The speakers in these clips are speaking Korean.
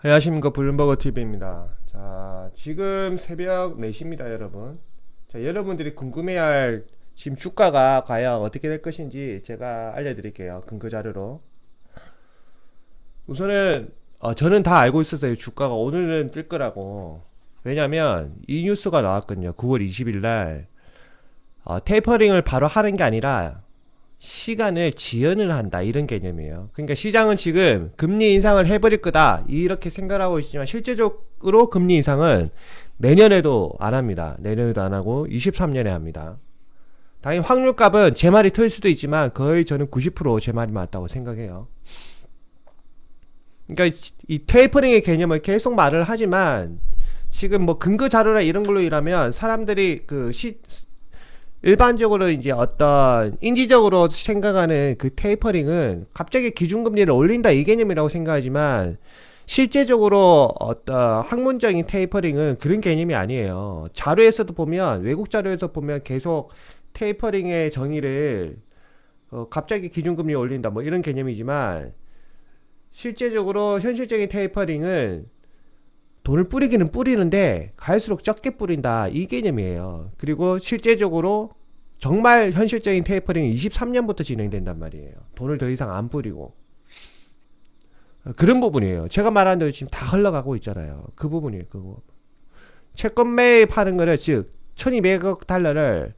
안녕하십니까, 블룸버그 TV입니다. 자, 지금 새벽 4시입니다, 여러분. 자, 여러분들이 궁금해할 지금 주가가 과연 어떻게 될 것인지 제가 알려드릴게요. 근거 자료로. 우선은 저는 다 알고 있었어요. 주가가 오늘은 뜰 거라고. 왜냐면 이 뉴스가 나왔거든요. 9월 20일 날 테이퍼링을 바로 하는 게 아니라 시간을 지연을 한다, 이런 개념이에요. 그러니까 시장은 지금 금리 인상을 해버릴 거다 이렇게 생각하고 있지만, 실제적으로 금리 인상은 내년에도 안 합니다. 내년에도 안 하고 23년에 합니다. 당연히 확률값은 제 말이 틀릴 수도 있지만 거의 저는 90%제 말이 맞다고 생각해요. 그러니까 이 테이퍼링의 개념을 계속 말을 하지만, 지금 뭐 근거 자료나 이런 걸로 일하면 사람들이 일반적으로 이제 어떤 인지적으로 생각하는 그 테이퍼링은 갑자기 기준금리를 올린다, 이 개념이라고 생각하지만, 실제적으로 어떤 학문적인 테이퍼링은 그런 개념이 아니에요. 자료에서도 보면, 외국 자료에서 보면 계속 테이퍼링의 정의를 갑자기 기준금리 올린다 뭐 이런 개념이지만, 실제적으로 현실적인 테이퍼링은 돈을 뿌리기는 뿌리는데 갈수록 적게 뿌린다, 이 개념이에요. 그리고 실제적으로 정말 현실적인 테이퍼링은 23년부터 진행된단 말이에요. 돈을 더 이상 안 뿌리고. 그런 부분이에요. 제가 말하는 대로 지금 다 흘러가고 있잖아요. 그 부분이에요. 그거. 채권 매입하는 거를, 즉 1200억 달러를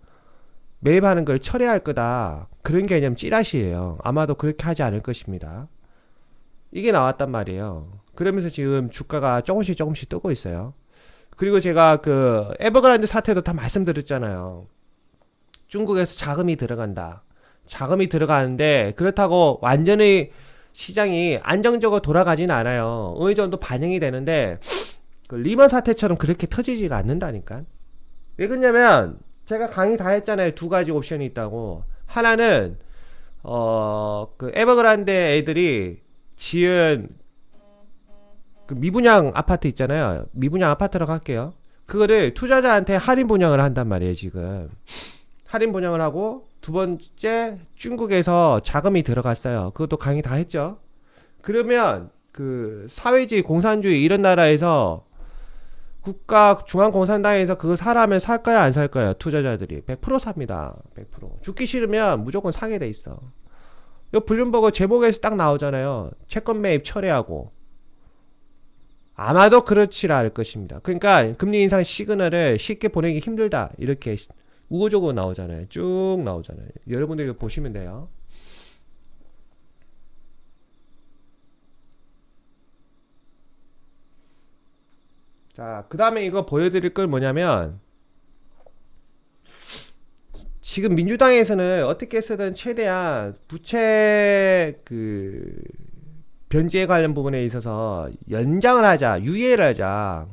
매입하는 걸 철회할 거다, 그런 개념 찌라시예요. 아마도 그렇게 하지 않을 것입니다. 이게 나왔단 말이에요. 그러면서 지금 주가가 조금씩 뜨고 있어요. 그리고 제가 그 에버그란드 사태도 다 말씀드렸잖아요. 중국에서 자금이 들어간다. 자금이 들어가는데 그렇다고 완전히 시장이 안정적으로 돌아가지는 않아요. 어느 정도 반영이 되는데 그 리먼 사태처럼 그렇게 터지지가 않는다니까. 왜 그러냐면 제가 강의 다 했잖아요. 두 가지 옵션이 있다고. 하나는 그 에버그란드 애들이 지은 그 미분양 아파트 있잖아요. 미분양 아파트라고 할게요. 그거를 투자자한테 할인 분양을 한단 말이에요, 지금. 할인 분양을 하고, 두 번째, 중국에서 자금이 들어갔어요. 그것도 강의 다 했죠. 그러면 그 사회주의, 공산주의 이런 나라에서 국가 중앙공산당에서 그거 사라면 살 거야, 안 살 거야? 투자자들이 100% 삽니다. 100%. 죽기 싫으면 무조건 사게 돼 있어. 이 블룸버그 제목에서 딱 나오잖아요. 채권 매입 철회하고. 아마도 그렇지 않을 것입니다. 그러니까 금리 인상 시그널을 쉽게 보내기 힘들다, 이렇게 우호적으로 나오잖아요. 쭉 나오잖아요. 여러분들 이거 보시면 돼요. 자, 그 다음에 이거 보여드릴 걸 뭐냐면, 지금 민주당에서는 어떻게 해서든 최대한 부채 그 변제에 관련 부분에 있어서 연장을 하자, 유예를 하자,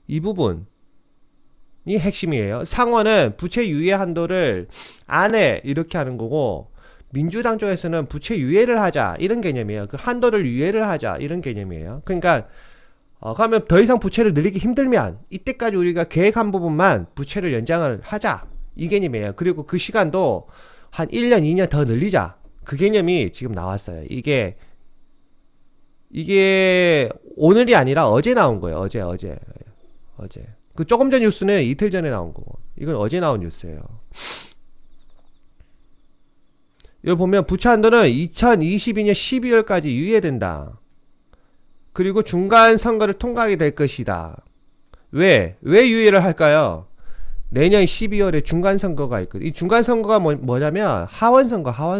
이 부분이 핵심이에요. 상원은 부채 유예 한도를 안에 이렇게 하는 거고, 민주당 쪽에서는 부채 유예를 하자, 이런 개념이에요. 그 한도를 유예를 하자, 이런 개념이에요. 그러니까 그러면 더 이상 부채를 늘리기 힘들면 이때까지 우리가 계획한 부분만 부채를 연장을 하자, 이 개념이에요. 그리고 그 시간도 한 1년, 2년 더 늘리자, 그 개념이 지금 나왔어요. 이게 오늘이 아니라 어제 나온 거예요. 어제. 그 조금 전 뉴스는 이틀 전에 나온 거고, 이건 어제 나온 뉴스예요. 여기 보면 부채 한도는 2022년 12월까지 유예된다. 그리고 중간 선거를 통과하게 될 것이다. 왜 유예를 할까요? 내년 12월에 중간 선거가 있거든. 이 중간 선거가 뭐냐면 하원 선거가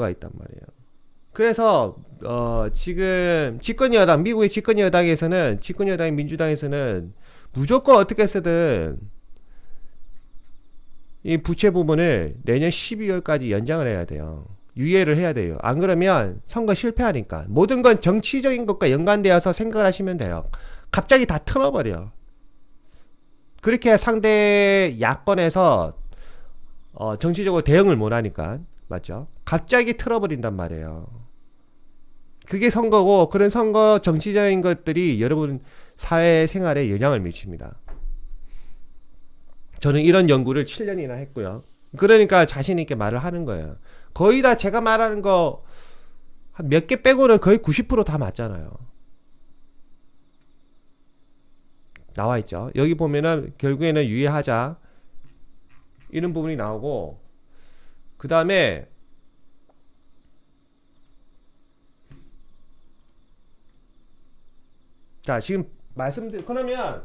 있단 말이에요. 그래서 지금 집권여당, 미국의 집권여당에서는, 집권여당 민주당에서는 무조건 어떻게 해서든 이 부채 부분을 내년 12월까지 연장을 해야 돼요. 유예를 해야 돼요. 안 그러면 선거 실패하니까. 모든 건 정치적인 것과 연관되어서 생각을 하시면 돼요. 갑자기 다 틀어버려. 그렇게 상대 야권에서 정치적으로 대응을 못하니까. 맞죠? 갑자기 틀어버린단 말이에요. 그게 선거고, 그런 선거 정치적인 것들이 여러분 사회생활에 영향을 미칩니다. 저는 이런 연구를 7년이나 했고요. 그러니까 자신있게 말을 하는 거예요. 거의 다 제가 말하는 거 한 몇 개 빼고는 거의 90% 다 맞잖아요. 나와 있죠. 여기 보면은 결국에는 유예하자 이런 부분이 나오고, 그 다음에 자 지금 그러면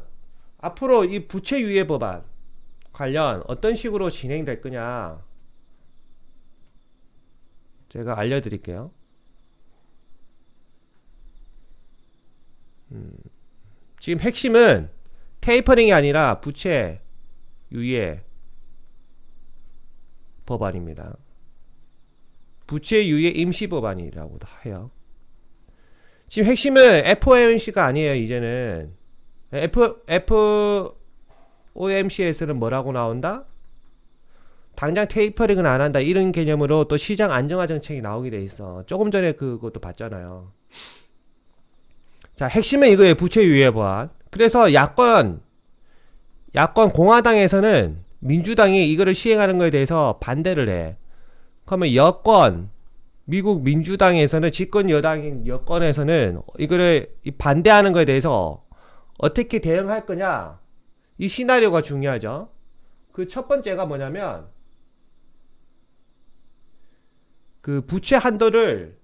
앞으로 이 부채 유예 법안 관련 어떤 식으로 진행될 거냐 제가 알려드릴게요. 지금 핵심은 테이퍼링이 아니라 부채 유예 법안입니다. 부채 유예 임시 법안이라고도 해요. 지금 핵심은 FOMC가 아니에요. 이제는 FOMC에서는 뭐라고 나온다? 당장 테이퍼링은 안 한다 이런 개념으로 또 시장 안정화 정책이 나오게 돼 있어. 조금 전에 그것도 봤잖아요. 자, 핵심은 이거예요. 부채 유예 법안. 그래서 야권 공화당에서는 민주당이 이거를 시행하는 거에 대해서 반대를 해. 그러면 미국 민주당에서는 집권 여당인 여권에서는 이거를 반대하는 거에 대해서 어떻게 대응할 거냐? 이 시나리오가 중요하죠. 그 첫 번째가 뭐냐면 그 부채 한도를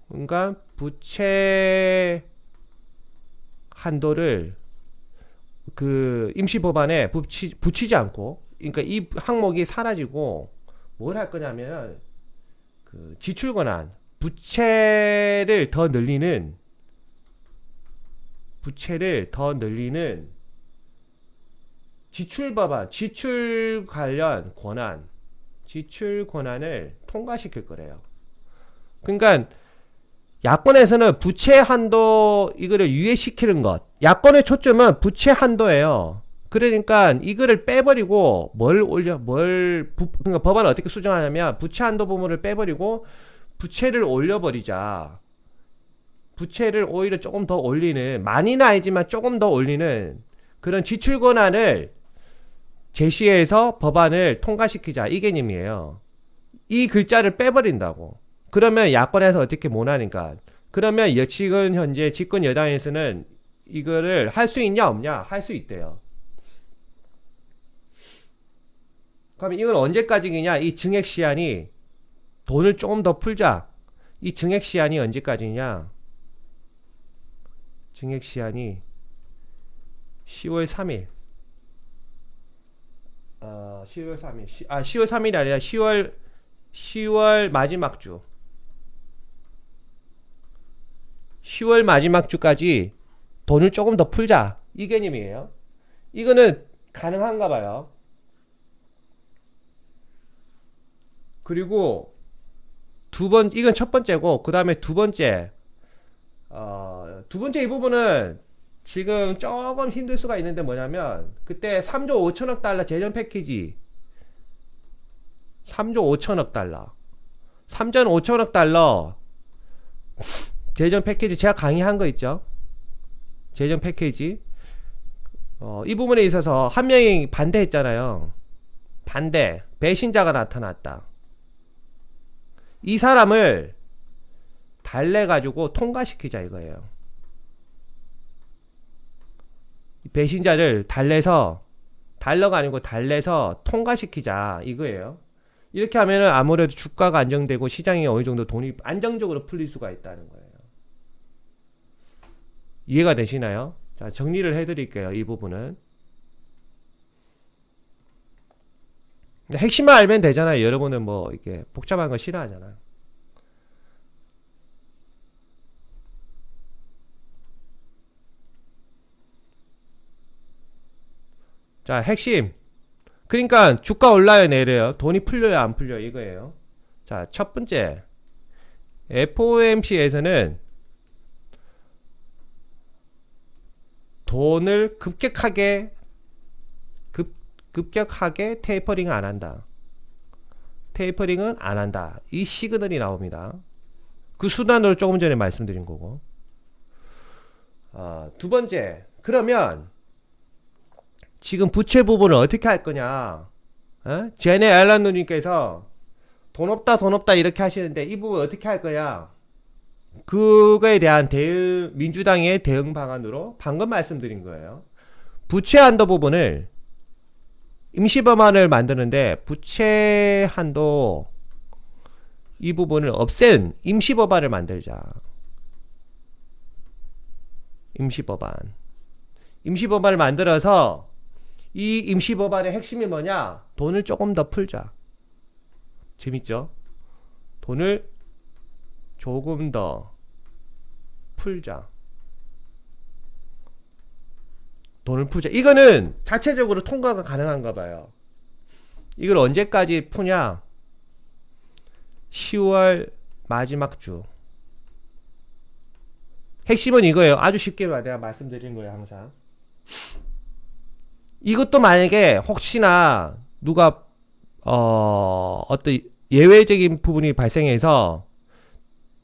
그러니까 부채 한도를 그 임시 법안에 붙이지 않고, 그러니까 이 항목이 사라지고 뭘 할 거냐면 그 지출 권한, 부채를 더 늘리는 지출 법안, 지출 관련 권한, 지출 권한을 통과시킬 거래요. 그러니까 야권에서는 부채 한도 이거를 유예시키는 것, 야권의 초점은 부채 한도예요. 그러니까 이거를 빼버리고 그러니까 법안을 어떻게 수정하냐면 부채 한도 부분을 빼버리고 부채를 올려버리자. 부채를 오히려 조금 더 올리는, 많이는 아니지만 조금 더 올리는 그런 지출 권한을 제시해서 법안을 통과시키자, 이 개념이에요. 이 글자를 빼버린다고. 그러면 야권에서 어떻게 못하니까. 그러면 지금 현재 집권 여당에서는 이거를 할 수 있냐 없냐? 할 수 있대요. 그럼 이건 언제까지냐? 이 증액 시한이, 돈을 조금 더 풀자. 이 증액 시한이 언제까지냐? 증액 시한이 10월 3일. 10월 3일. 10월 3일이 아니라 10월 마지막 주. 10월 마지막 주까지 돈을 조금 더 풀자. 이 개념이에요. 이거는 가능한가 봐요. 그리고 이건 첫 번째고, 그 다음에 두 번째 이 부분은 지금 조금 힘들 수가 있는데 뭐냐면, 그때 3조 5천억 달러 재정 패키지, 3조 5천억 달러 3조 5천억 달러 재정 패키지 제가 강의한 거 있죠. 재정 패키지, 이 부분에 있어서 한 명이 반대했잖아요. 배신자가 나타났다. 이 사람을 달래가지고 통과시키자 이거예요. 배신자를 달러가 아니고 달래서 통과시키자 이거예요. 이렇게 하면은 아무래도 주가가 안정되고 시장이 어느 정도 돈이 안정적으로 풀릴 수가 있다는 거예요. 이해가 되시나요? 자, 정리를 해드릴게요. 이 부분은. 핵심만 알면 되잖아요. 여러분은 뭐 이렇게 복잡한 거 싫어하잖아요. 자, 핵심. 그러니까 주가 올라요, 내려요? 돈이 풀려요, 안 풀려요? 이거예요. 자, 첫 번째. FOMC에서는 돈을 급격하게 테이퍼링을 안 한다. 테이퍼링은 안 한다. 이 시그널이 나옵니다. 그 수단으로 조금 전에 말씀드린 거고. 두 번째. 그러면 지금 부채 부분을 어떻게 할 거냐? 제네 앨런 누님께서 돈 없다 이렇게 하시는데 이 부분 어떻게 할 거냐? 그거에 대한 민주당의 대응 방안으로 방금 말씀드린 거예요. 부채 한도 부분을 임시법안을 만드는데 부채 한도 이 부분을 없앤 임시법안을 만들자. 임시법안을 만들어서 이 임시법안의 핵심이 뭐냐? 돈을 조금 더 풀자. 재밌죠? 돈을 조금 더 풀자. 돈을 풀자. 이거는 자체적으로 통과가 가능한가 봐요. 이걸 언제까지 푸냐? 10월 마지막 주. 핵심은 이거예요. 아주 쉽게 내가 말씀드리는 거예요, 항상. 이것도 만약에 혹시나 누가 어떤 예외적인 부분이 발생해서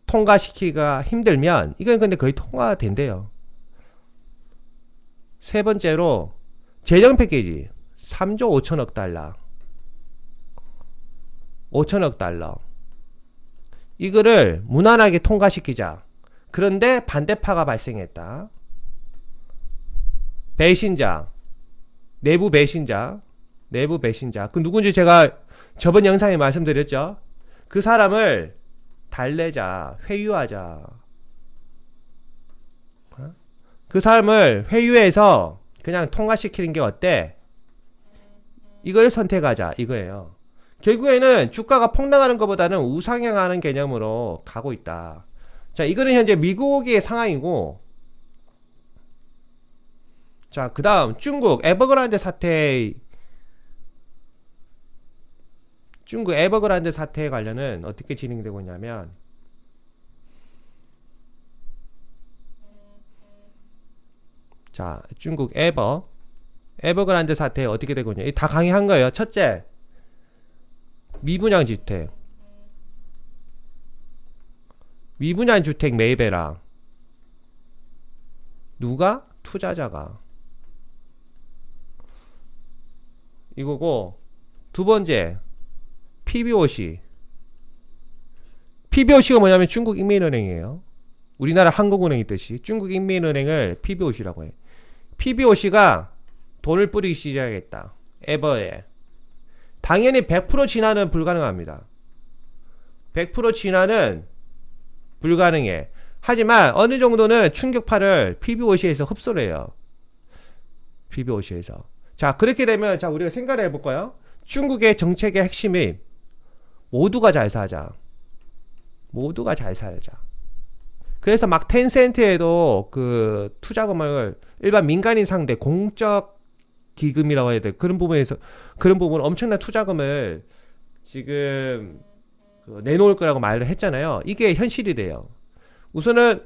통과시키기가 힘들면 이건 근데 거의 통과가 된대요. 세 번째로 재정 패키지 3조 5천억 달러 5천억 달러 이거를 무난하게 통과시키자. 그런데 반대파가 발생했다. 배신자, 내부 배신자. 그 누군지 제가 저번 영상에 말씀드렸죠. 그 사람을 달래자, 회유하자. 그 사람을 회유해서 그냥 통과시키는 게 어때? 이걸 선택하자 이거예요. 결국에는 주가가 폭락하는 것보다는 우상향하는 개념으로 가고 있다. 자, 이거는 현재 미국의 상황이고, 자, 그 다음 중국 에버그란데 사태에 관련은 어떻게 진행되고 있냐면, 자, 중국 에버그란데 사태 어떻게 되고 있냐. 다 강의한 거예요. 첫째, 미분양 주택 매입해라. 누가? 투자자가. 이거고, 두 번째, PBOC가 뭐냐면 중국 인민은행이에요. 우리나라 한국은행 있듯이 중국 인민은행을 PBOC라고 해. PBOC가 돈을 뿌리기 시작했다. 에버에. 당연히 100% 진화는 불가능합니다. 100% 진화는 불가능해. 하지만 어느 정도는 충격파를 PBOC에서 흡수를 해요. PBOC에서. 자, 그렇게 되면 자, 우리가 생각을 해볼까요? 중국의 정책의 핵심이 모두가 잘 살자. 그래서 막 텐센트에도 그 투자금을 일반 민간인 상대 공적 기금이라고 해야 돼. 그런 부분 엄청난 투자금을 지금 내놓을 거라고 말을 했잖아요. 이게 현실이 돼요. 우선은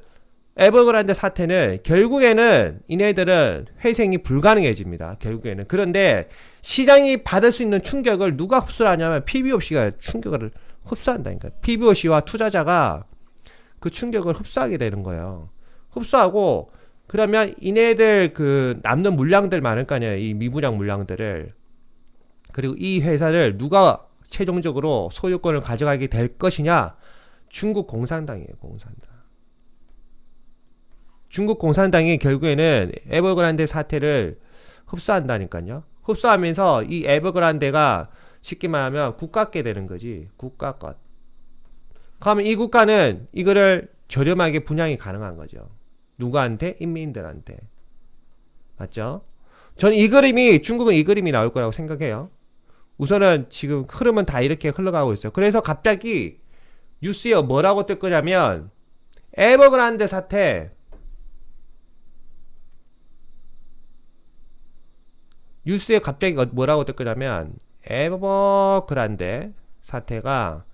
에버그란데 사태는 결국에는 이네들은 회생이 불가능해집니다. 결국에는. 그런데 시장이 받을 수 있는 충격을 누가 흡수를 하냐면 PBOC가 충격을 흡수한다니까. PBOC와 투자자가 그 충격을 흡수하게 되는 거예요. 흡수하고 그러면 이네들 그 남는 물량들 많을 거 아니에요. 이 미분양 물량들을. 그리고 이 회사를 누가 최종적으로 소유권을 가져가게 될 것이냐? 중국 공산당이에요. 중국 공산당이 결국에는 에버그란데 사태를 흡수한다니까요. 흡수하면서 이 에버그란데가 쉽게 말하면 국가께 되는 거지. 국가 것. 그러면 이 국가는 이거를 저렴하게 분양이 가능한 거죠. 누구한테? 인민들한테. 맞죠? 저는 중국은 이 그림이 나올 거라고 생각해요. 우선은 지금 흐름은 다 이렇게 흘러가고 있어요. 그래서 갑자기 뉴스에 뭐라고 뜰 거냐면 에버그란데 사태 뉴스에 갑자기 뭐라고 뜰 거냐면 에버그란데 사태가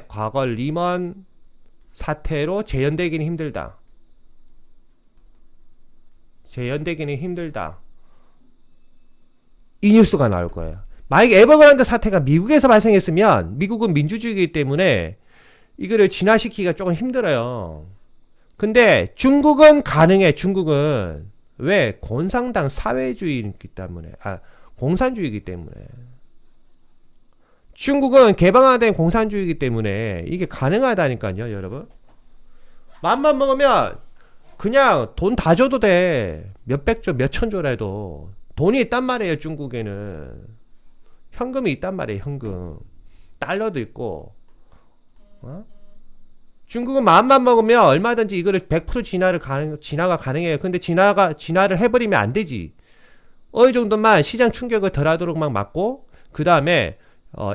과거 리먼 사태로 재현되기는 힘들다. 이 뉴스가 나올 거예요. 만약에 에버그란데 사태가 미국에서 발생했으면 미국은 민주주의이기 때문에 이거를 진화시키기가 조금 힘들어요. 근데 중국은 가능해. 중국은 왜? 공산당 사회주의이기 때문에. 공산주의이기 때문에. 중국은 개방화된 공산주의이기 때문에 이게 가능하다니까요, 여러분. 맘만 먹으면 그냥 돈 다 줘도 돼. 몇백조, 몇천조라도. 돈이 있단 말이에요, 중국에는. 현금이 있단 말이에요, 현금. 달러도 있고. 어? 중국은 마음만 먹으면 얼마든지 이거를 100% 진화가 가능해요. 근데 진화를 해버리면 안 되지. 어느 정도만 시장 충격을 덜 하도록 막 막고, 그 다음에,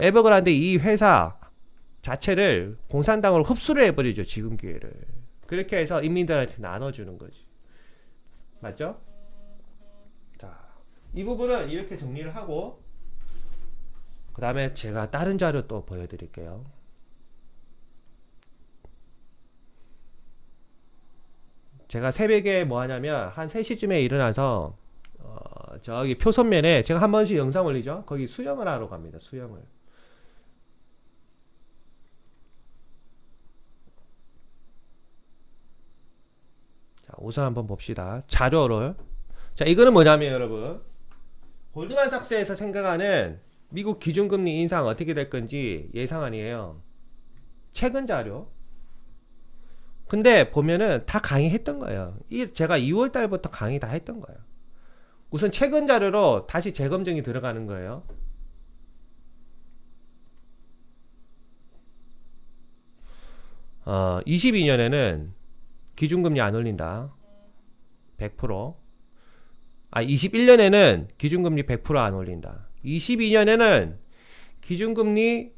에버그란데 이 회사 자체를 공산당으로 흡수를 해버리죠, 지금 기회를. 그렇게 해서 인민들한테 나눠주는 거지. 맞죠? 자, 이 부분은 이렇게 정리를 하고, 그 다음에 제가 다른 자료 또 보여드릴게요. 제가 새벽에 뭐 하냐면, 한 3시쯤에 일어나서, 저기 표선면에 제가 한 번씩 영상 올리죠? 거기 수영을 하러 갑니다, 수영을. 자, 우선 한번 봅시다. 자료를. 자, 이거는 뭐냐면 여러분, 골드만삭스에서 생각하는 미국 기준금리 인상 어떻게 될 건지 예상안이에요. 최근 자료. 근데 보면은 다 강의했던 거예요. 제가 2월 달부터 강의 다 했던 거예요. 우선 최근 자료로 다시 재검증이 들어가는 거예요. 어, 22년에는 기준금리 안 올린다. 100%. 아, 21년에는 기준금리 100% 안 올린다. 22년에는 기준금리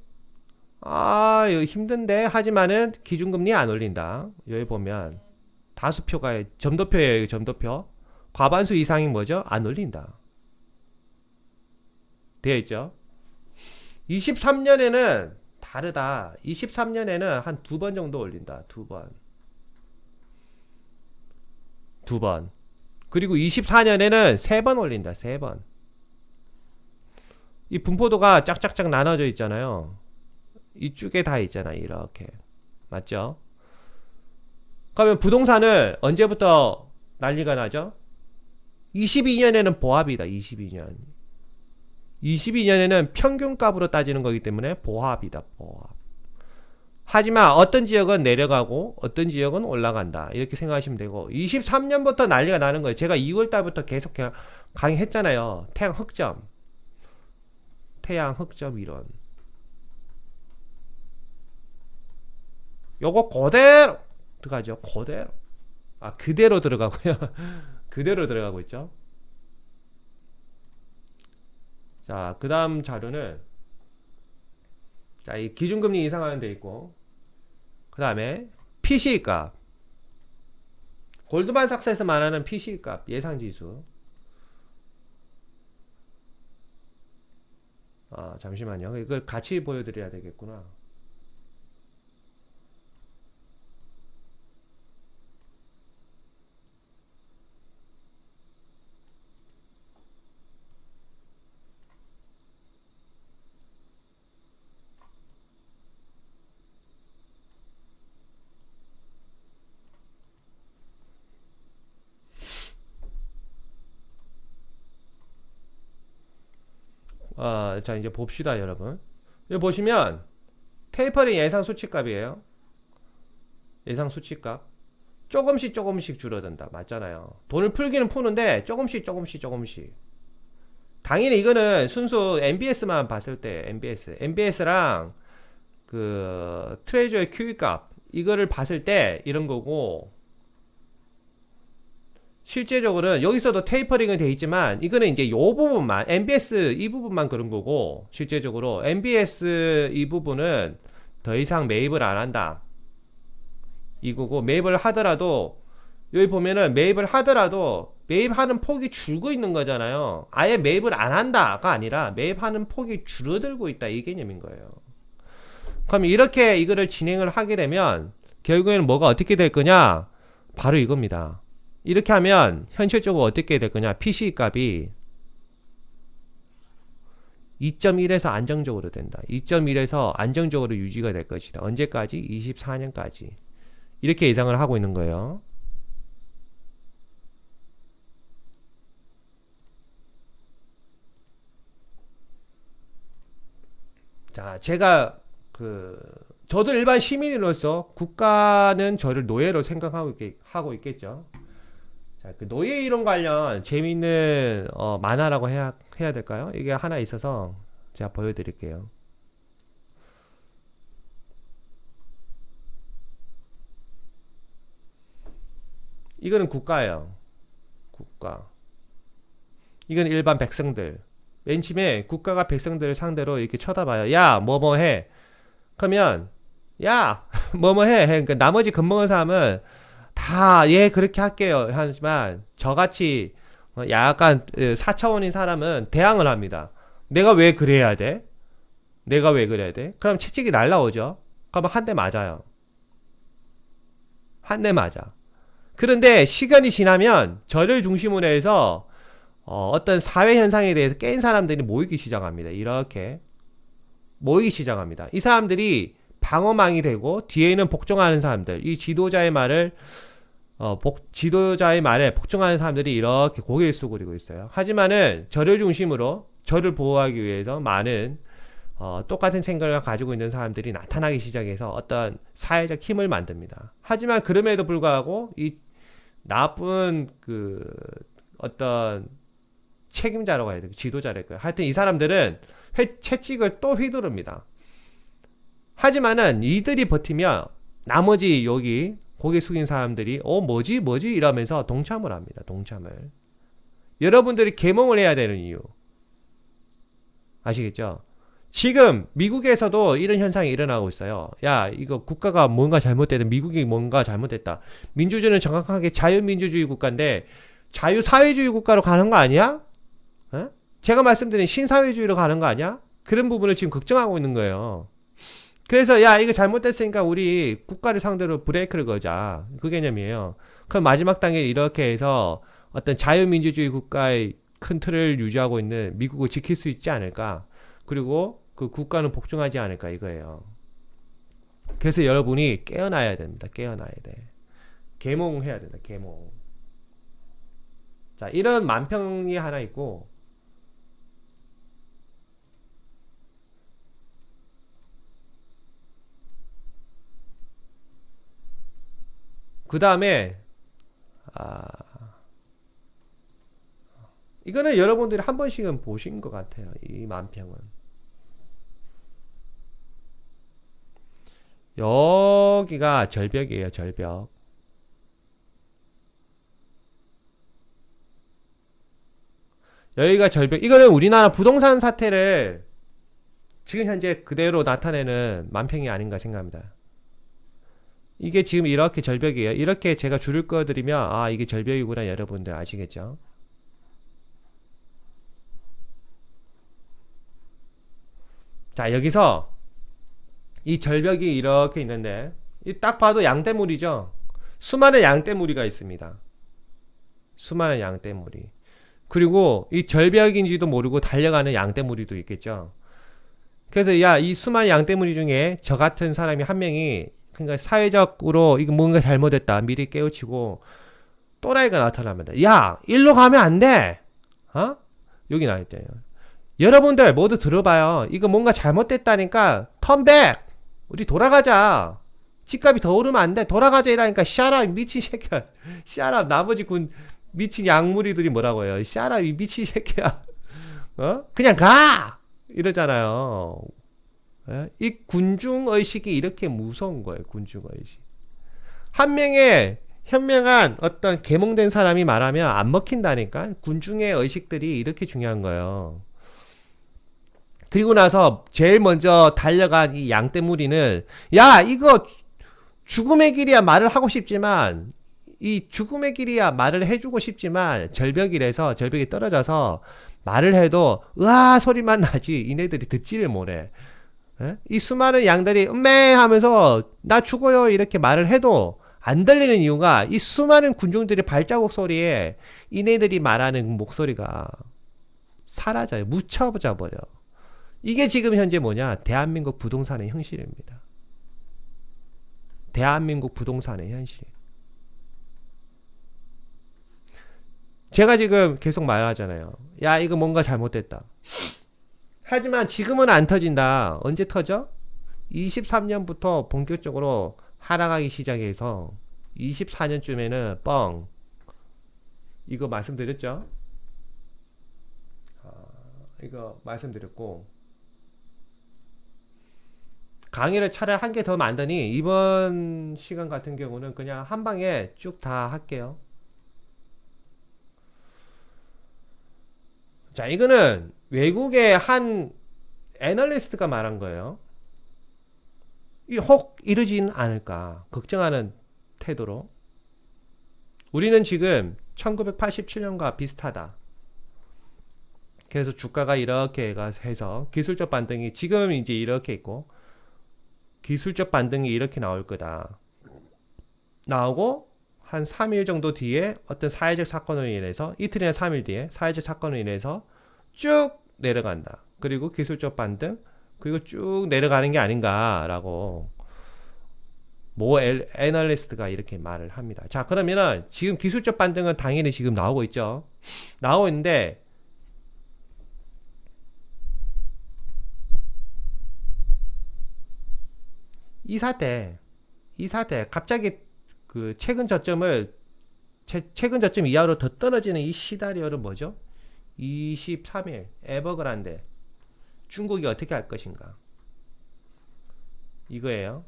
이거 힘든데 하지만은 기준금리 안 올린다. 여기 보면 다수표가 점도표예요. 점도표. 과반수 이상이 뭐죠? 안 올린다. 되어 있죠. 23년에는 다르다. 23년에는 한 2번 정도 올린다. 2번. 2번. 그리고 24년에는 3번 올린다. 3번. 이 분포도가 짝짝짝 나눠져 있잖아요. 이쪽에 다 있잖아. 이렇게. 맞죠? 그러면 부동산을 언제부터 난리가 나죠? 22년에는 보합이다. 22년. 22년에는 평균값으로 따지는 거기 때문에 보합이다. 보합. 하지만 어떤 지역은 내려가고 어떤 지역은 올라간다. 이렇게 생각하시면 되고 23년부터 난리가 나는 거예요. 제가 2월 달부터 계속 강의했잖아요. 태양 흑점. 태양 흑점 이론. 요거 그대로 들어가죠. 그대로. 그대로 들어가고요. 그대로 들어가고 있죠. 자, 그 다음 자료는 자, 이 기준금리 인상하는 데 있고 그 다음에 PC값 골드만삭스에서 말하는 PC값 예상지수. 잠시만요. 이걸 같이 보여드려야 되겠구나. 자, 이제 봅시다, 여러분. 여기 보시면 테이퍼링 예상 수치값이에요. 예상 수치값. 조금씩 줄어든다. 맞잖아요. 돈을 풀기는 푸는데 조금씩. 당연히 이거는 순수 MBS만 봤을 때 MBS랑 그 트레저의 QE 값 이거를 봤을 때 이런 거고, 실제적으로는 여기서도 테이퍼링은 돼 있지만 이거는 이제 요 부분만 MBS 이 부분만 그런 거고, 실제적으로 MBS 이 부분은 더 이상 매입을 안 한다 이거고, 매입을 하더라도 여기 보면은 매입을 하더라도 매입하는 폭이 줄고 있는 거잖아요. 아예 매입을 안 한다가 아니라 매입하는 폭이 줄어들고 있다 이 개념인 거예요. 그럼 이렇게 이거를 진행을 하게 되면 결국에는 뭐가 어떻게 될 거냐? 바로 이겁니다. 이렇게 하면 현실적으로 어떻게 될 거냐? PC 값이 2.1에서 안정적으로 된다. 2.1에서 안정적으로 유지가 될 것이다. 언제까지? 24년까지. 이렇게 예상을 하고 있는 거예요. 자, 제가 저도 일반 시민으로서 국가는 저를 노예로 생각하고 있겠죠. 자, 그 노예 이론 관련 재미있는 만화라고 해야 될까요? 이게 하나 있어서 제가 보여드릴게요. 이거는 국가예요. 국가. 이건 일반 백성들. 맨 처음에 국가가 백성들을 상대로 이렇게 쳐다봐요. 야, 뭐뭐 해. 그러면 야, 뭐뭐 해. 그러니까 나머지 겁먹은 사람은 다 예 그렇게 할게요. 하지만 저같이 약간 4차원인 사람은 대항을 합니다. 내가 왜 그래야 돼? 내가 왜 그래야 돼? 그럼 채찍이 날라오죠. 그러면 한 대 맞아요. 한 대 맞아. 그런데 시간이 지나면 저를 중심으로 해서 어떤 사회 현상에 대해서 깬 사람들이 모이기 시작합니다. 이렇게 모이기 시작합니다. 이 사람들이 방어망이 되고 뒤에는 복종하는 사람들, 이 지도자의 말을 지도자의 말에 복종하는 사람들이 이렇게 고개를 숙이고 있어요. 하지만은 저를 중심으로 저를 보호하기 위해서 많은 똑같은 생각을 가지고 있는 사람들이 나타나기 시작해서 어떤 사회적 힘을 만듭니다. 하지만 그럼에도 불구하고 이 나쁜 그 어떤 책임자라고 해야 돼, 지도자랄까요. 하여튼 이 사람들은 채찍을 또 휘두릅니다. 하지만은 이들이 버티면 나머지 여기 고개 숙인 사람들이 뭐지 이러면서 동참을 합니다. 동참을. 여러분들이 계몽을 해야 되는 이유 아시겠죠? 지금 미국에서도 이런 현상이 일어나고 있어요. 야, 이거 국가가 뭔가 잘못됐다. 미국이 뭔가 잘못됐다. 민주주의는 정확하게 자유민주주의 국가인데 자유사회주의 국가로 가는 거 아니야? 어? 제가 말씀드린 신사회주의로 가는 거 아니야? 그런 부분을 지금 걱정하고 있는 거예요. 그래서 야, 이거 잘못됐으니까 우리 국가를 상대로 브레이크를 거자. 그 개념이에요. 그럼 마지막 단계 이렇게 해서 어떤 자유민주주의 국가의 큰 틀을 유지하고 있는 미국을 지킬 수 있지 않을까? 그리고 그 국가는 복종하지 않을까 이거예요. 그래서 여러분이 깨어나야 됩니다. 깨어나야 돼. 계몽해야 된다. 계몽. 자, 이런 만평이 하나 있고 그 다음에 이거는 여러분들이 한 번씩은 보신 것 같아요. 이 만평은. 여기가 절벽이에요. 절벽. 여기가 절벽. 이거는 우리나라 부동산 사태를 지금 현재 그대로 나타내는 만평이 아닌가 생각합니다. 이게 지금 이렇게 절벽이에요. 이렇게 제가 줄을 꺼드리면 이게 절벽이구나 여러분들 아시겠죠? 자, 여기서 이 절벽이 이렇게 있는데 딱 봐도 양떼물이죠. 수많은 양떼무리가 있습니다. 수많은 양떼무리. 그리고 이 절벽인지도 모르고 달려가는 양떼무리도 있겠죠. 그래서 야, 이 수많은 양떼무리 중에 저 같은 사람이 한 명이 그러니까 사회적으로 이거 뭔가 잘못했다 미리 깨우치고 또라이가 나타납니다. 야, 일로 가면 안 돼. 여기 나있대요. 여러분들 모두 들어봐요. 이거 뭔가 잘못됐다니까 턴백. 우리 돌아가자. 집값이 더 오르면 안 돼. 돌아가자 이라니까. 샤라 미친 새끼야. 샤라 나머지 군 미친 양무리들이 뭐라고 해요. 샤라 이 미친 새끼야. 그냥 가. 이러잖아요. 이 군중의식이 이렇게 무서운 거예요. 군중의식. 한 명의 현명한 어떤 계몽된 사람이 말하면 안 먹힌다니까. 군중의 의식들이 이렇게 중요한 거예요. 그리고 나서 제일 먼저 달려간 이 양떼무리는 야, 이거 죽음의 길이야 말을 하고 싶지만 이 죽음의 길이야 말을 해주고 싶지만 절벽이라서 절벽이 떨어져서 말을 해도 으아 소리만 나지 이네들이 듣지를 못해. 이 수많은 양들이 음메 하면서 나 죽어요 이렇게 말을 해도 안 들리는 이유가 이 수많은 군중들의 발자국 소리에 이네들이 말하는 목소리가 사라져요. 묻혀져 버려. 이게 지금 현재 뭐냐? 대한민국 부동산의 현실입니다. 대한민국 부동산의 현실. 제가 지금 계속 말하잖아요. 야, 이거 뭔가 잘못됐다. 하지만 지금은 안 터진다. 언제 터져? 23년부터 본격적으로 하락하기 시작해서 24년쯤에는 뻥. 이거 말씀드렸죠. 이거 말씀드렸고, 강의를 차라리 한 개 더 만드니 이번 시간 같은 경우는 그냥 한 방에 쭉 다 할게요. 자, 이거는 외국의 한 애널리스트가 말한 거예요. 혹 이러진 않을까 걱정하는 태도로, 우리는 지금 1987년과 비슷하다. 그래서 주가가 이렇게 해서 기술적 반등이 지금 이제 이렇게 있고, 기술적 반등이 이렇게 나올 거다. 나오고 한 3일 정도 뒤에 어떤 사회적 사건으로 인해서, 이틀이나 3일 뒤에 사회적 사건으로 인해서 쭉 내려간다. 그리고 기술적 반등, 그리고 쭉 내려가는 게 아닌가라고 모 애널리스트가 이렇게 말을 합니다. 자, 그러면은 지금 기술적 반등은 당연히 지금 나오고 있죠. 나오고 있는데, 이 사태 갑자기 그 최근 저점 이하로 더 떨어지는 이 시나리오는 뭐죠? 23일 에버그란데 중국이 어떻게 할 것인가, 이거예요.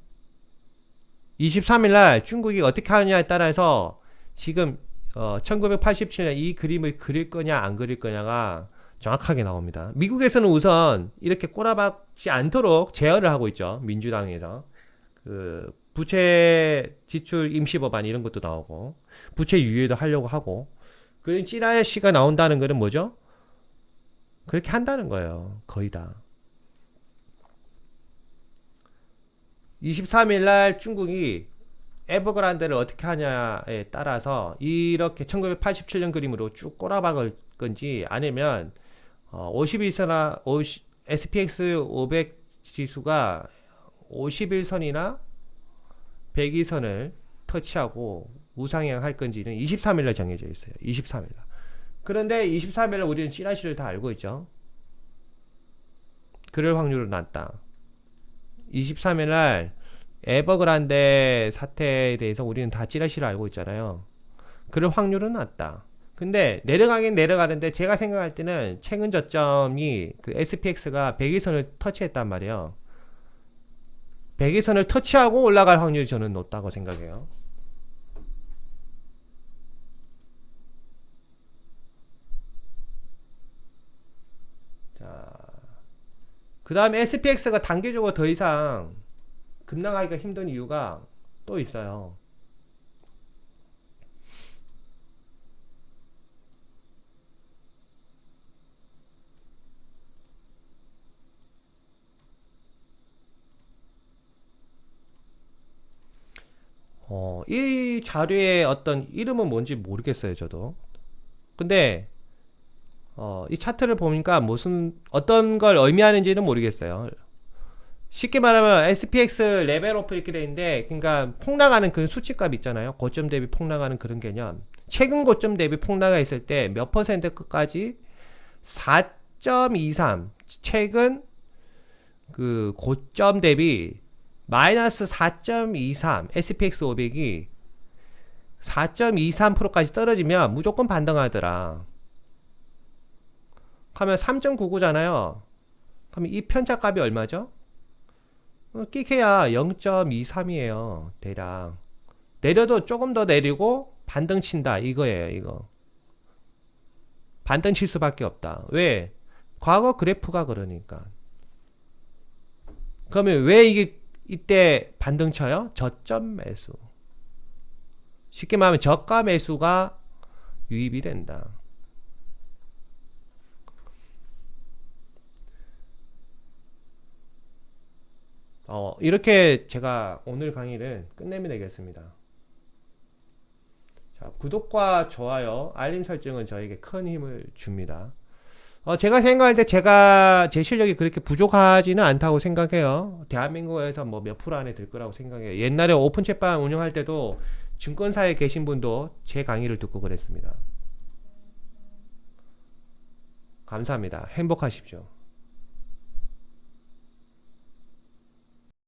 23일 날 중국이 어떻게 하느냐에 따라서 지금 1987년 이 그림을 그릴 거냐 안 그릴 거냐가 정확하게 나옵니다. 미국에서는 우선 이렇게 꼬라박지 않도록 제어를 하고 있죠. 민주당에서 그 부채 지출 임시 법안 이런 것도 나오고, 부채 유예도 하려고 하고, 그런 찌라시가 나온다는 거는 뭐죠? 그렇게 한다는 거예요. 거의 다. 23일 날 중국이 에버그란데를 어떻게 하냐에 따라서 이렇게 1987년 그림으로 쭉 꼬라박을 건지, 아니면 51선이나 SPX 500 지수가 51선이나 102선을 터치하고 우상향 할 건지는 23일날 정해져 있어요. 23일날. 그런데 23일날 우리는 찌라시를 다 알고 있죠. 그럴 확률은 낮다. 23일날 에버그란데 사태에 대해서 우리는 다 찌라시를 알고 있잖아요. 그럴 확률은 낮다. 근데 내려가긴 내려가는데, 제가 생각할 때는 최근 저점이 그 SPX가 100일선을 터치했단 말이에요. 100일선을 터치하고 올라갈 확률이 저는 높다고 생각해요. 자, 그 다음에 SPX가 단기적으로 더 이상 급락하기가 힘든 이유가 또 있어요. 이 자료의 어떤 이름은 뭔지 모르겠어요, 저도. 근데 이 차트를 보니까 어떤 걸 의미하는지는 모르겠어요. 쉽게 말하면 SPX 레벨오프 이렇게 돼 있는데, 그러니까 폭락하는 그 수치값 있잖아요. 고점 대비 폭락하는 그런 개념. 최근 고점 대비 폭락가 있을 때 몇 퍼센트까지 4.23, 최근 그 고점 대비 마이너스 4.23, SPX 500이 4.23%까지 떨어지면 무조건 반등하더라. 하면 3.99잖아요. 그러면 이 편차값이 얼마죠? 끼케야 0.23이에요. 대략. 내려도 조금 더 내리고 반등 친다. 이거예요, 이거. 반등 칠 수밖에 없다. 왜? 과거 그래프가 그러니까. 그러면 왜 이때 반등 쳐요? 저점 매수. 쉽게 말하면 저가 매수가 유입이 된다. 이렇게 제가 오늘 강의를 끝내면 되겠습니다. 자, 구독과 좋아요, 알림 설정은 저에게 큰 힘을 줍니다. 제가 생각할 때 제 실력이 그렇게 부족하지는 않다고 생각해요. 대한민국에서 뭐 몇 프로 안에 들 거라고 생각해요. 옛날에 오픈 채방 운영할 때도 증권사에 계신 분도 제 강의를 듣고 그랬습니다. 감사합니다. 행복하십시오.